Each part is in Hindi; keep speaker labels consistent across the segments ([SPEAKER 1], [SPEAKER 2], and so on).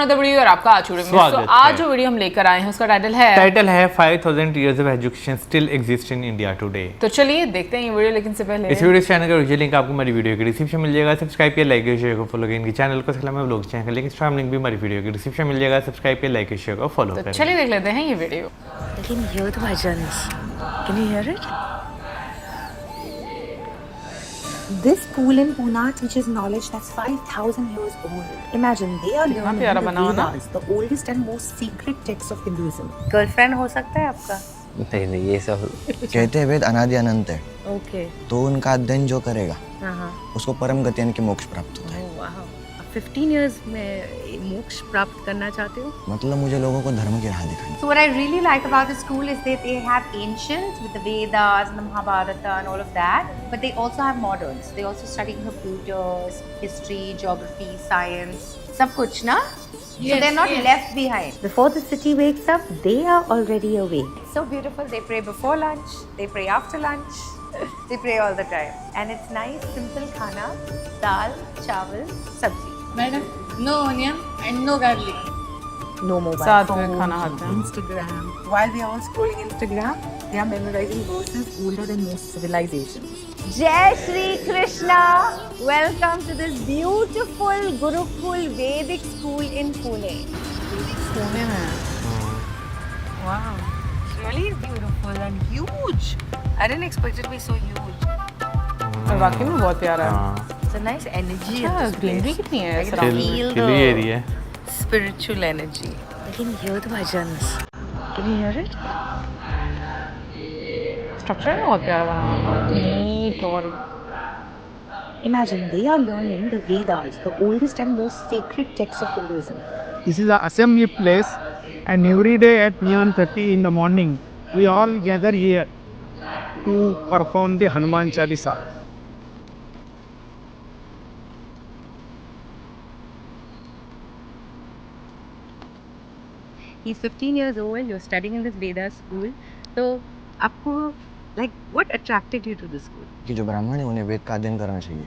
[SPEAKER 1] अनदर वीडियो और आपका आज आज जो वीडियो हम लेकर आए हैं उसका टाइटल है
[SPEAKER 2] 5000 years of education still exist in India today।
[SPEAKER 1] तो चलिए देखते हैं ये वीडियो, लेकिन से पहले
[SPEAKER 2] इस वीडियो चैनल का लिंक आपको हमारी वीडियो के डिस्क्रिप्शन मिल जाएगा। सब्सक्राइब किया, लाइक किया, शेयर को फॉलो किया। इनके चैनल को सलाम है ब्लॉग चैनल, लेकिन इंस्टाग्राम लिंक भी हमारी वीडियो के डिस्क्रिप्शन मिल जाएगा। सब्सक्राइब किया, लाइक किया, शेयर को फॉलो करें।
[SPEAKER 1] चलिए देख लेते हैं ये video.
[SPEAKER 3] I can hear the bhajans. Can you hear it? This school in Pune teaches knowledge that's 5,000 years old. Imagine, they are learning
[SPEAKER 1] प्यारा
[SPEAKER 3] the
[SPEAKER 1] बना हुआ ना?
[SPEAKER 3] Vedas, the oldest and most secret text of Hinduism. Girlfriend हो सकता है आपका?
[SPEAKER 4] नहीं ये सब कहते हैं वेद अनादि अनंत है,
[SPEAKER 3] Okay.
[SPEAKER 4] तो उनका अध्ययन जो करेगा
[SPEAKER 3] हाँ।
[SPEAKER 4] उसको परम गति यानी कि मोक्ष प्राप्त होता है।
[SPEAKER 3] Oh wow. 15 years में मोक्ष प्राप्त करना चाहते हो?
[SPEAKER 4] मतलब मुझे लोगों को धर्म की राह दिखानी।
[SPEAKER 5] So what I really like about the school is that they have ancient with the Vedas and the Mahabharata and all of that, but they also have moderns. They also study computers, history, geography, science, सब कुछ ना? So they're not left behind.
[SPEAKER 3] Before the city wakes up, they are already awake.
[SPEAKER 5] So beautiful. They pray before lunch. They pray after lunch. They pray all the time. And it's nice, simple khana, dal, chawal, sabzi.
[SPEAKER 6] Madam, no onion and no garlic.
[SPEAKER 3] No mobile
[SPEAKER 1] साथ
[SPEAKER 3] phones,
[SPEAKER 1] में खाना खाते हैं।
[SPEAKER 3] Instagram. While we are all scrolling Instagram, they are memorizing verses older than most civilizations.
[SPEAKER 5] Jai Shri Krishna. Welcome to this beautiful Gurukul Vedic school in Pune.
[SPEAKER 1] Pune में
[SPEAKER 3] Wow, it's really beautiful and huge. I didn't expect it to be so huge.
[SPEAKER 1] और वाकई में बहुत प्यारा है।
[SPEAKER 3] It's a nice energy. in
[SPEAKER 1] अच्छा,
[SPEAKER 3] this
[SPEAKER 1] ग्रीनरी
[SPEAKER 3] place.
[SPEAKER 1] कितनी है
[SPEAKER 3] I can
[SPEAKER 1] surrounding?
[SPEAKER 3] feel
[SPEAKER 2] हिली
[SPEAKER 3] the
[SPEAKER 2] एरिया है।
[SPEAKER 3] spiritual energy. I can hear the bhajans. Can you hear it?
[SPEAKER 1] Structure बहुत प्यारा बना हुआ है, नीट और
[SPEAKER 3] Imagine, they are learning the Vedas, the oldest and most sacred text of Hinduism.
[SPEAKER 7] This is the assembly place, and every day at 9:30 in the morning, we all gather here to perform the Hanuman Chalisa.
[SPEAKER 3] He's 15 years old, you're studying in this Vedas school. So, आपको, like, what attracted you to this school?
[SPEAKER 4] कि जो ब्राह्मण है उन्हें वेद का अध्ययन करना चाहिए।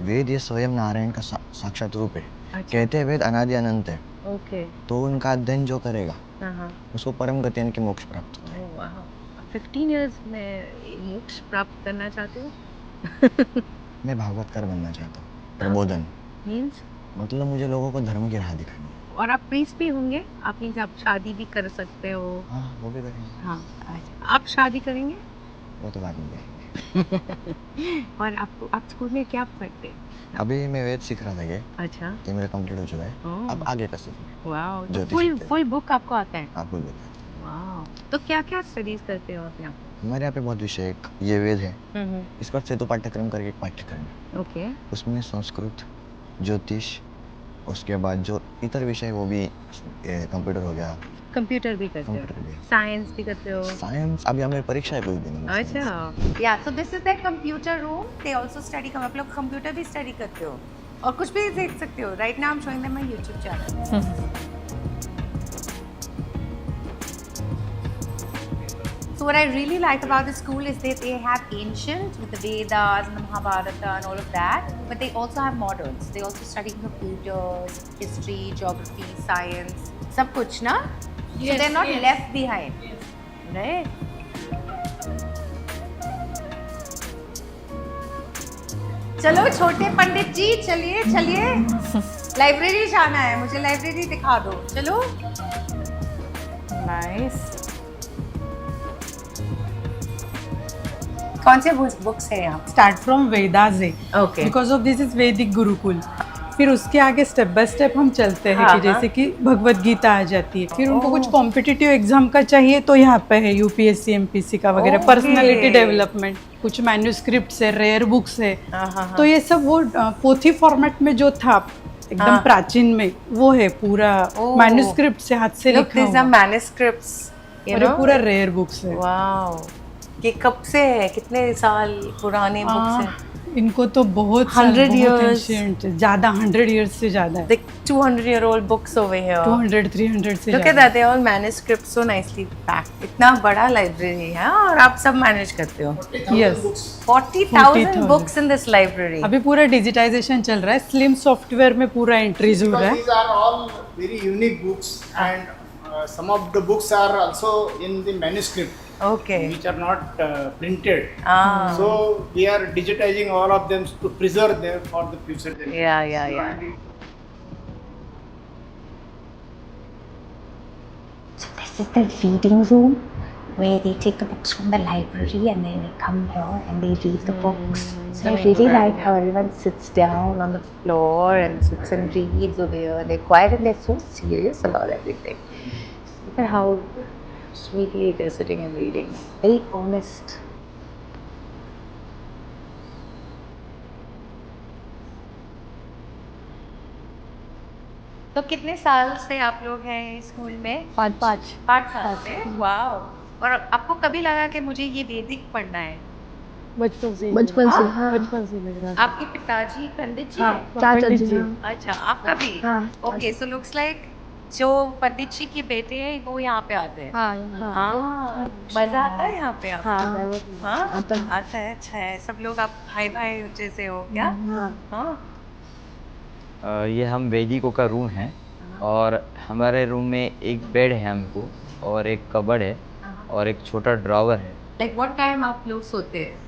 [SPEAKER 4] वेद ये स्वयं नारायण का साक्षात रूप है। कहते हैं वेद अनादि अनंत है,
[SPEAKER 3] Okay.
[SPEAKER 4] तो उनका अध्ययन जो करेगा
[SPEAKER 3] हाँ।
[SPEAKER 4] उसको परम गति यानी कि मोक्ष प्राप्त होता है।
[SPEAKER 3] Oh wow. 15 years में मोक्ष प्राप्त करना चाहते हो?
[SPEAKER 4] मैं भागवतकार बनना चाहता हूँ। प्रबोधन
[SPEAKER 3] Means?
[SPEAKER 4] मतलब मुझे लोगों को धर्म की राह दिखानी है।
[SPEAKER 3] और आप प्रीस्ट भी होंगे, आप मीन्स आप शादी भी कर सकते हो।
[SPEAKER 4] हाँ वो भी करेंगे।
[SPEAKER 3] हाँ, अच्छा। आप शादी करेंगे?
[SPEAKER 4] वो तो बाद में करेंगे।
[SPEAKER 3] और आप स्कूल में क्या पढ़ते हैं?
[SPEAKER 4] अभी मैं वेद सीख रहा था ये,
[SPEAKER 3] अच्छा।
[SPEAKER 4] ये मेरा कंप्लीट हो चुका है।
[SPEAKER 3] ओह।
[SPEAKER 4] अब आगे का सीखेंगे।
[SPEAKER 3] वाओ,
[SPEAKER 4] ज्योतिष
[SPEAKER 3] फुल
[SPEAKER 4] सीखते हैं।
[SPEAKER 3] फुल बुक आपको आता है?
[SPEAKER 4] आप बोल देते
[SPEAKER 3] वाओ, तो क्या क्या स्टडीज करते हो आप यहाँ?
[SPEAKER 4] हमारे यहाँ पे बहुत विषय है। ये वेद है, इस पर सेतु पाठ्यक्रम करके एक पाठ्यक्रम है।
[SPEAKER 3] ओके।
[SPEAKER 4] उसमें संस्कृत, ज्योतिष, उसके बाद जो इतर विषय वो भी कंप्यूटर हो गया।
[SPEAKER 3] कंप्यूटर भी करते
[SPEAKER 4] कंप्यूटर
[SPEAKER 3] हो?
[SPEAKER 4] भी।
[SPEAKER 3] साइंस भी करते हो?
[SPEAKER 4] साइंस अभी हमें परीक्षा है कुछ दिन में।
[SPEAKER 3] अच्छा।
[SPEAKER 5] Yeah, so this is their computer room. They also study. आप लोग कंप्यूटर भी स्टडी करते हो और कुछ भी देख सकते हो. Right now I'm showing them my YouTube channel. So what I really like about the school is that they have ancient with the Vedas and the Mahabharata and all of that, but they also have moderns. They also study computers, history, geography, science, सब कुछ ना? So they're not left behind, right? चलो छोटे पंडित जी, चलिए लाइब्रेरी जाना है, मुझे लाइब्रेरी दिखा दो। चलो।
[SPEAKER 1] नाइस।
[SPEAKER 5] कौन से बुक्स है यहाँ?
[SPEAKER 6] स्टार्ट फ्रॉम वेदास है।
[SPEAKER 3] Okay.
[SPEAKER 6] Because of this is वैदिक गुरुकुल। फिर उसके आगे स्टेप बाय स्टेप हम चलते हैं कि जैसे कि भगवत गीता आ जाती है, फिर उनको कुछ कॉम्पिटिटिव एग्जाम का चाहिए तो यहाँ पे है यूपीएससी एमपीसी का वगैरह, पर्सनालिटी डेवलपमेंट, कुछ मैन्यूस्क्रिप्ट्स है, रेयर बुक्स है। तो ये सब वो पोथी फॉर्मेट में जो था एकदम प्राचीन में, वो है पूरा मैन्यूस्क्रिप्ट से हाथ से लिखा हुआ।
[SPEAKER 5] मैन्युस्क्रिप्ट्स,
[SPEAKER 6] और ये पूरा रेयर बुक्स है।
[SPEAKER 5] वाओ, ये कब से है? कितने साल पुराने बुक्स हैं?
[SPEAKER 6] इनको तो बहुत
[SPEAKER 3] 100 years.
[SPEAKER 6] ancient, ज़्यादा 100 years से ज़्यादा है.
[SPEAKER 3] The 200-year-old books over here.
[SPEAKER 6] 200 300 से
[SPEAKER 3] Look at
[SPEAKER 6] ज़्यादा.
[SPEAKER 3] that, they're all manuscripts so nicely packed. इतना बड़ा library है और आप सब manage करते हो.
[SPEAKER 6] Yes.
[SPEAKER 3] 40,000 books in this library.
[SPEAKER 6] अभी पूरा डिजिटाइजेशन चल रहा है. स्लिम सॉफ्टवेयर में पूरा एंट्रीज हो रहा है.
[SPEAKER 8] These are all very unique books, and some of the books are also in the manuscript,
[SPEAKER 3] Okay.
[SPEAKER 8] which are not printed.
[SPEAKER 3] Ah.
[SPEAKER 8] So we are digitizing all of them to preserve them for the future generation.
[SPEAKER 3] Yeah.
[SPEAKER 5] So this is the reading room where they take the books from the library and then they come here and they read the books. So I really like how everyone sits down on the floor and sits and reads over here. They're quiet and they're so serious about everything. Look at how sweetly they're sitting and reading. Very honest. तो कितने साल से आप लोग हैं इस स्कूल में? 5 साल से? वाओ! और आपको कभी लगा कि मुझे ये वैदिक पढ़ना है?
[SPEAKER 9] बचपन से लग रहा था.
[SPEAKER 5] आपके पिताजी पंडित जी
[SPEAKER 9] हाँ,
[SPEAKER 5] हैं?
[SPEAKER 9] चाचा जी.
[SPEAKER 5] अच्छा, आपका भी?
[SPEAKER 9] हाँ.
[SPEAKER 5] ओके, सो लुक्स लाइक जो पंडित जी के बेटे हैं वो यहाँ पे आते हैं। हाँ, मजा आता है यहाँ पे आपको? हाँ, आता है। अच्छा है। सब लोग आप भाई भाई जैसे हो क्या? हाँ।
[SPEAKER 10] ये हम वैदिकों का रूम है और हमारे रूम में एक बेड है हमको और एक कबर्ड है और एक छोटा ड्रॉवर है।
[SPEAKER 5] लाइक व्हाट टाइम आप लोग सोते हैं?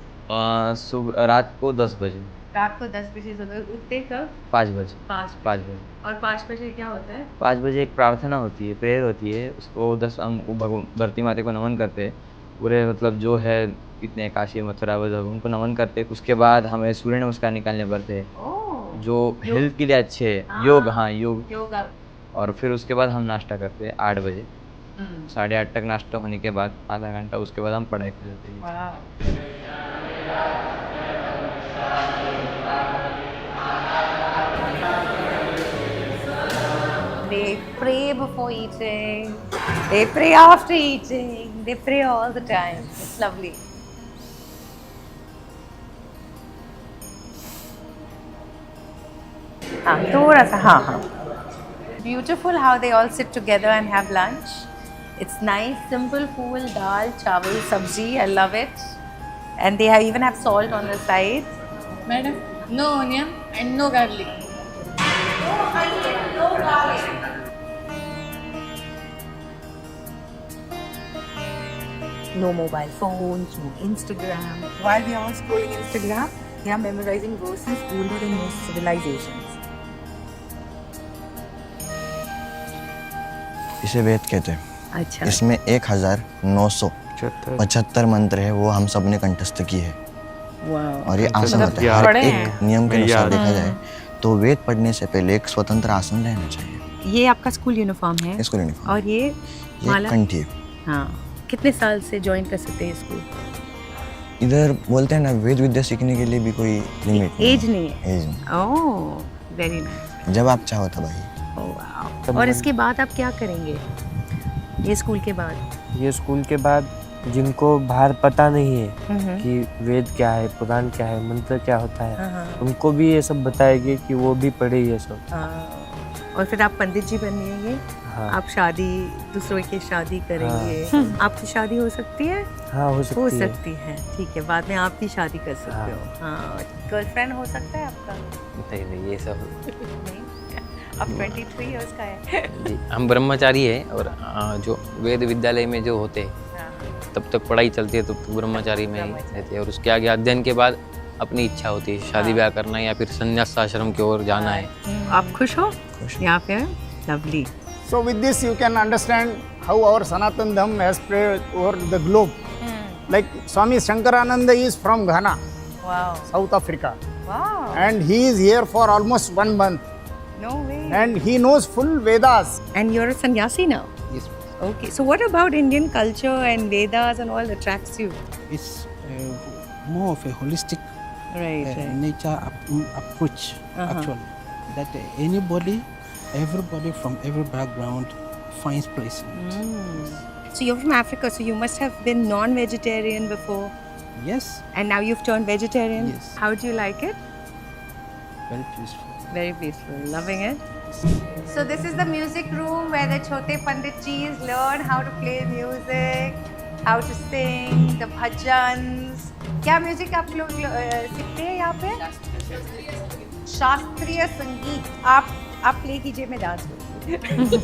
[SPEAKER 10] सुबह रात को 10 बजे।
[SPEAKER 5] रात को 10 बजे सोते, उठते कब?
[SPEAKER 10] 5 बजे।
[SPEAKER 5] 5
[SPEAKER 10] बजे।
[SPEAKER 5] और 5 बजे क्या होता है?
[SPEAKER 10] 5 बजे एक प्रार्थना होती है, प्रेयर होती है। उसको 10 हम भरती माता को नमन करते हैं, पूरे मतलब जो है इतने काशी मथुरा वगैरह उनको नमन करते हैं। उसके बाद हमें सूर्य नमस्कार निकालने पड़ते हैं जो हेल्थ के लिए अच्छे है। योग, हाँ योग। और फिर उसके बाद हम नाश्ता करते हैं 8 बजे। 8:30 तक नाश्ता होने के बाद आधा घंटा उसके बाद हम पढ़ाई करते हैं।
[SPEAKER 5] They pray before eating, they pray after eating, they pray all the time. It's lovely. Beautiful how they all sit together and have lunch. It's nice, simple food, dal, chawal, sabzi. I love it. And they even have salt on the side.
[SPEAKER 1] Madam, no onion and no garlic.
[SPEAKER 5] No mobile phones, no Instagram. While we are all scrolling Instagram, we are memorizing verses older than most civilizations.
[SPEAKER 4] इसे वेद कहते हैं।
[SPEAKER 5] अच्छा।
[SPEAKER 4] इसमें 1975 मंत्र है, वो हम सब ने कंठस्थ की है। और ये आसन होता है, हर एक नियम के अनुसार देखा जाए तो वेद पढ़ने से पहले एक स्वतंत्र आसन लेना चाहिए।
[SPEAKER 5] ये आपका स्कूल यूनिफॉर्म है?
[SPEAKER 4] School uniform.
[SPEAKER 5] और ये माला?
[SPEAKER 4] कंठी है।
[SPEAKER 5] हाँ। कितने साल से ज्वाइन कर सकते हैं स्कूल?
[SPEAKER 4] इधर बोलते हैं ना, वेद विद्या सीखने के लिए भी कोई लिमिट
[SPEAKER 5] एज नहीं है।
[SPEAKER 4] एज नहीं।
[SPEAKER 5] ओह, वेरी नाइस।
[SPEAKER 4] जब आप चाहो तब आइए।
[SPEAKER 5] Oh wow. और इसके बाद आप क्या करेंगे? ये स्कूल के बाद?
[SPEAKER 9] ये स्कूल के बाद जिनको बाहर पता नहीं है कि वेद क्या है, पुराण क्या है, मंत्र क्या होता है, उनको भी ये सब बताएंगे कि वो भी पढ़े ये सब।
[SPEAKER 5] और फिर आप पंडित जी बनेंगे।
[SPEAKER 9] हाँ।
[SPEAKER 5] आप शादी दूसरों की शादी करेंगे। आपकी शादी हो सकती है?
[SPEAKER 9] हाँ, हो सकती
[SPEAKER 5] है। ठीक है, बाद में आप भी शादी कर सकते हो। हाँ, गर्लफ्रेंड हो सकता है आपका?
[SPEAKER 10] नहीं ये सब
[SPEAKER 5] नहीं। अब 23 इयर्स का है।
[SPEAKER 10] हम ब्रह्मचारी है और जो वेद विद्यालय में जो होते हैं तब तक पढ़ाई चलती है, तब तक ब्रह्मचारी में ही रहते हैं और उसके आगे अध्ययन के बाद अपनी इच्छा होती है शादी ब्याह करना या फिर संन्यास आश्रम की ओर जाना है।
[SPEAKER 5] आप खुश हो यहाँ पे? Lovely.
[SPEAKER 8] So with this you can understand how our Sanatan Dham has spread over the globe. Like Swami Shankarananda is from Ghana, South Africa.
[SPEAKER 5] Wow.
[SPEAKER 8] And he is here for almost 1 month.
[SPEAKER 5] No way.
[SPEAKER 8] And he knows full Vedas.
[SPEAKER 5] And you're a sannyasi now?
[SPEAKER 8] Yes.
[SPEAKER 5] Okay, so what about Indian culture and Vedas and all attracts you?
[SPEAKER 11] It's more of a holistic nature approach, actually. That everybody from every background finds place in it.
[SPEAKER 5] So you're from Africa, so you must have been non-vegetarian before?
[SPEAKER 11] Yes.
[SPEAKER 3] And now you've turned vegetarian.
[SPEAKER 11] Yes.
[SPEAKER 3] How do you like it?
[SPEAKER 11] Very peaceful.
[SPEAKER 3] Very peaceful. Loving it.
[SPEAKER 5] So this is the music room where the Chote Pandit Jis learn how to play music, how to sing, the bhajans. क्या म्यूजिक आप लोग सीखते हैं यहाँ पे? शास्त्रीय संगीत. आप प्ले कीजिए, मैं डांस करूँगी.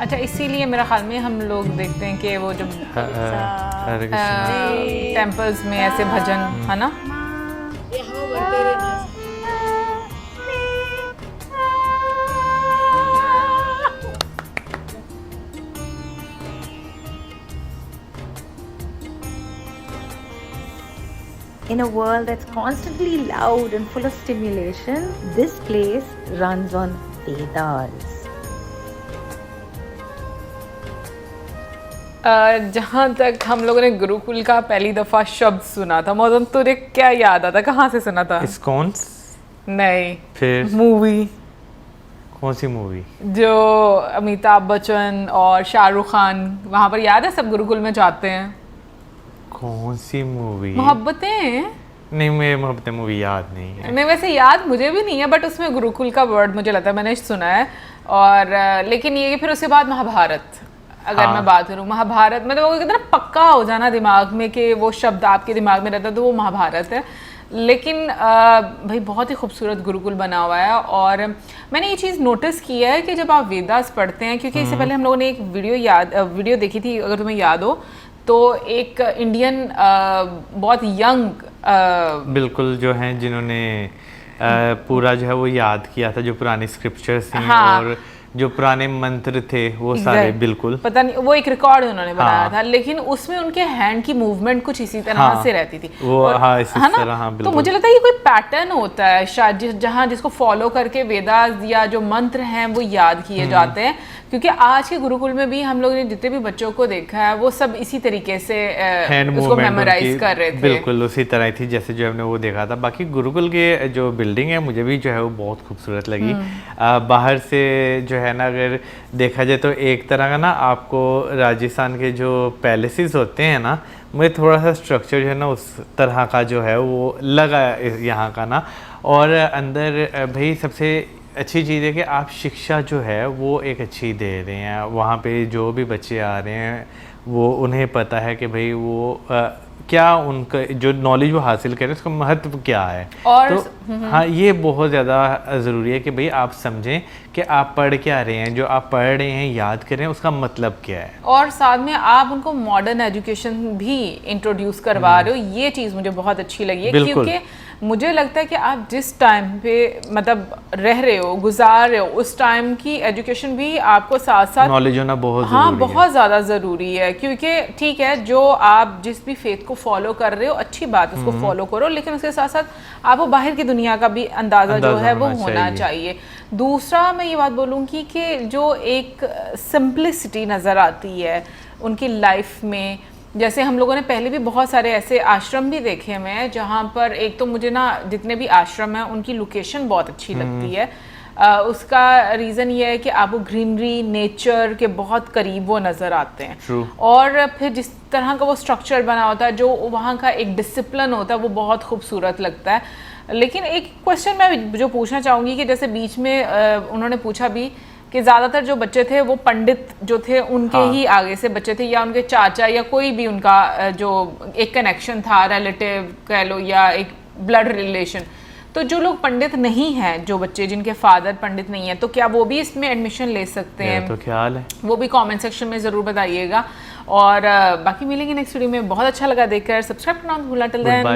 [SPEAKER 1] अच्छा, इसीलिए मेरा ख्याल में हम लोग देखते हैं कि वो जो टेम्पल्स में ऐसे भजन है ना.
[SPEAKER 5] In a world that's constantly loud and full of stimulation, this place runs on Vedas.
[SPEAKER 1] जहाँ तक हम लोगों ने गुरुकुल का पहली दफ़ा शब्द सुना था, मौजूद तुझे क्या याद आता? कहाँ से सुना था?
[SPEAKER 2] इस्कॉन?
[SPEAKER 1] नहीं,
[SPEAKER 2] फिर
[SPEAKER 1] मूवी.
[SPEAKER 2] कौन सी मूवी?
[SPEAKER 1] जो अमिताभ बच्चन और शाहरुख खान वहाँ पर, याद है? सब गुरुकुल में जाते हैं.
[SPEAKER 2] कौन सी मूवी?
[SPEAKER 1] मोहब्बतें.
[SPEAKER 2] नहीं, मुझे मोहब्बतें मूवी याद नहीं है.
[SPEAKER 1] नहीं, वैसे याद मुझे भी नहीं है, बट उसमें गुरुकुल का वर्ड मुझे लगता है मैंने सुना है. और लेकिन ये कि फिर उसके बाद महाभारत, अगर मैं बात करूँ महाभारत, मतलब वो कितना पक्का हो जाना दिमाग में कि वो शब्द आपके दिमाग में रहता है, तो वो महाभारत है. लेकिन भाई बहुत ही खूबसूरत गुरुकुल बना हुआ है. और मैंने ये चीज़ नोटिस की है कि जब आप वेदास पढ़ते हैं, क्योंकि इससे पहले हम लोगों ने एक वीडियो देखी थी, अगर तुम्हें याद हो तो, एक इंडियन बहुत यंग
[SPEAKER 2] बिल्कुल जो हैं जिन्होंने पूरा जो है वो याद किया था, जो पुराने स्क्रिप्चर्स हैं.
[SPEAKER 1] हाँ.
[SPEAKER 2] और जो पुराने मंत्र थे वो सारे बिल्कुल
[SPEAKER 1] पता नहीं, वो एक रिकॉर्ड उन्होंने बनाया था, लेकिन उसमें उनके हैंड की मूवमेंट कुछ इसी तरह से रहती थी
[SPEAKER 2] वो. इसी तरह. हाँ,
[SPEAKER 1] तो मुझे लगता है ये कोई पैटर्न होता है शायद, जहाँ जिसको फॉलो करके वेदास या जो मंत्र हैं वो याद किए जाते हैं. क्योंकि आज के गुरुकुल में भी हम लोगों ने जितने भी बच्चों को देखा है वो सब इसी तरीके से उसको मेमोराइज कर रहे थे.
[SPEAKER 2] बिल्कुल उसी तरह थी जैसे जो हमने वो देखा था. बाकी गुरुकुल के जो बिल्डिंग है मुझे भी जो है वो बहुत खूबसूरत लगी. बाहर से जो है ना, अगर देखा जाए तो एक तरह का ना, आपको राजस्थान के जो पैलेसेस होते हैं ना, मुझे थोड़ा सा स्ट्रक्चर जो है ना उस तरह का जो है वो लगा यहाँ का ना. और अंदर भाई सबसे अच्छी चीज़ है कि आप शिक्षा जो है वो एक अच्छी दे रहे हैं. वहाँ पे जो भी बच्चे आ रहे हैं वो उन्हें पता है कि भाई वो क्या उनका जो नॉलेज वो हासिल करें उसका महत्व क्या है.
[SPEAKER 1] और
[SPEAKER 2] तो हाँ, ये बहुत ज़्यादा ज़रूरी है कि भाई आप समझें कि आप पढ़ क्या रहे हैं, जो आप पढ़ रहे हैं, याद कर रहे हैं, उसका मतलब क्या है.
[SPEAKER 1] और साथ में आप उनको मॉडर्न एजुकेशन भी इंट्रोड्यूस करवा रहे हो. ये चीज़ मुझे बहुत अच्छी लगी है, क्योंकि मुझे लगता है कि आप जिस टाइम पे मतलब रह रहे हो, गुजार रहे हो, उस टाइम की एजुकेशन भी आपको साथ साथ
[SPEAKER 2] नॉलेज होना बहुत
[SPEAKER 1] हाँ बहुत ज़्यादा ज़रूरी है. क्योंकि ठीक है, जो आप जिस भी फेथ को फॉलो कर रहे हो अच्छी बात, उसको फॉलो करो, लेकिन उसके साथ साथ आपको बाहर की दुनिया का भी अंदाज़ा जो है वो होना चाहिए. दूसरा मैं ये बात बोलूँगी कि जो एक सिंप्लिसिटी नज़र आती है उनकी लाइफ में, जैसे हम लोगों ने पहले भी बहुत सारे ऐसे आश्रम भी देखे हुए हैं जहाँ पर एक तो मुझे ना जितने भी आश्रम हैं उनकी लोकेशन बहुत अच्छी लगती है. उसका रीज़न ये है कि आपको ग्रीनरी, नेचर के बहुत करीब वो नज़र आते हैं.
[SPEAKER 2] True.
[SPEAKER 1] और फिर जिस तरह का वो स्ट्रक्चर बना होता है, जो वहाँ का एक डिसिप्लिन होता है, वो बहुत खूबसूरत लगता है. लेकिन एक क्वेश्चन मैं जो पूछना चाहूँगी कि जैसे बीच में उन्होंने पूछा भी कि ज़्यादातर जो बच्चे थे वो पंडित जो थे उनके ही आगे से बच्चे थे, या उनके चाचा या कोई भी उनका जो एक कनेक्शन था, रिलेटिव कह लो या एक ब्लड रिलेशन. तो जो लोग पंडित नहीं हैं, जो बच्चे जिनके फादर पंडित नहीं है, तो क्या वो भी इसमें एडमिशन ले सकते हैं?
[SPEAKER 2] तो ख्याल है
[SPEAKER 1] वो भी कमेंट सेक्शन में ज़रूर बताइएगा. और बाकी मिलेंगे नेक्स्ट वीडियो में. बहुत अच्छा लगा देखकर. सब्सक्राइब करना मत भूलना. Till then